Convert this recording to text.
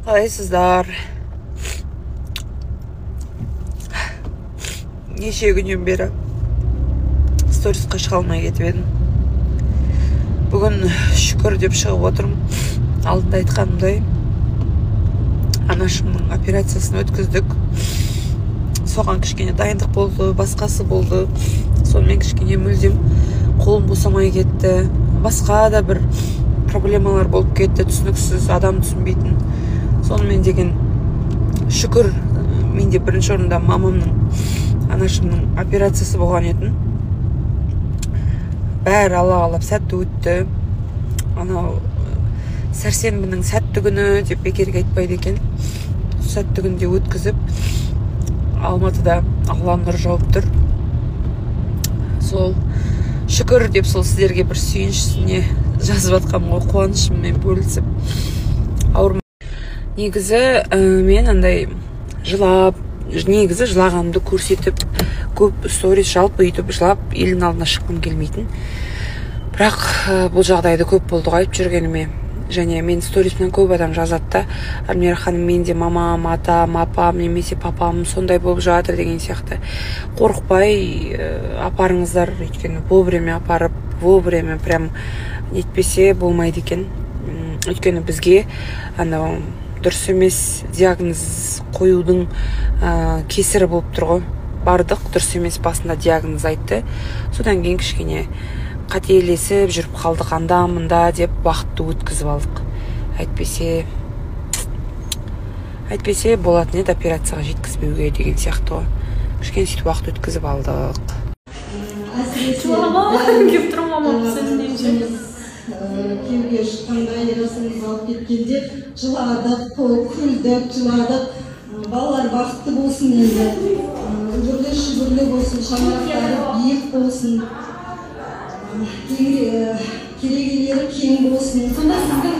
Қалайсыздар? Неше күннен бері сторисқа шыға алмай кетіп едім. Бүгін шүкір деп шығып отырмын. Алдында айтқанымдай анашымның операциясын өткіздік. Соған кішкене дайындық болды, басқасы болды. Сонымен кішкене мүлдем қолым босамай кетті. Басқа да бір проблемалар болып кетті, түсініксіз, адам түсінбейтін. Сонымен деген шүкір, менде бірінші орында мамамның, анашымның операциясы болған етін. Бәрі Алла қалап сәтті өтті. Анау сәрсенбінің сәтті күні деп бекерге айтпайды екен. Сәтті күнде өткізіп, Алматыда Алла нұр жауып тұр. Сол шүкір деп сол сіздерге бір сүйіншісіне жазып атқам ғой, қуанышыммен бөлісіп. Негізі мен андай жылағанымды көрсетіп, көп сторис жалпы етіп жылап, елдің алдына шыққым келмейтін. Бірақ бұл жағдайды көп болды айтып жүргеніме. Және мен сторисімнен көп адам жазатты. Армира ханым, менде мамам, атам, апам, немесе папам сондай болып жатыр деген сияқты. Қорықпай апарыңыздар, өйткені вовремя апарып, вовремя прям нетпесе болмайды екен. Өйткені бізге анау дұрыс емес диагноз қоюдың кесірі болып тұр ғой. Бардық, дұрыс емес басында диагноз айтты. Содан кейін кішкене қателесіп жүріп қалдық анда-мында деп уақытты өткізіп алдық. Әйтпесе болатын еді операцияға жеткізбеуге деген сияқты ғой. Кішкене сөйтіп уақыт өткізіп алдық. Келіп тұрмын мамам сөзінде. Күйеуге шыққанда ерасыңыз алып кеткенде жыладық, күлдік, жыладық. Балалар бақытты болсын енді. Үгірлі болсын, шаңырақтары биік болсын. Керегелері кең болсын. Сонда сіздің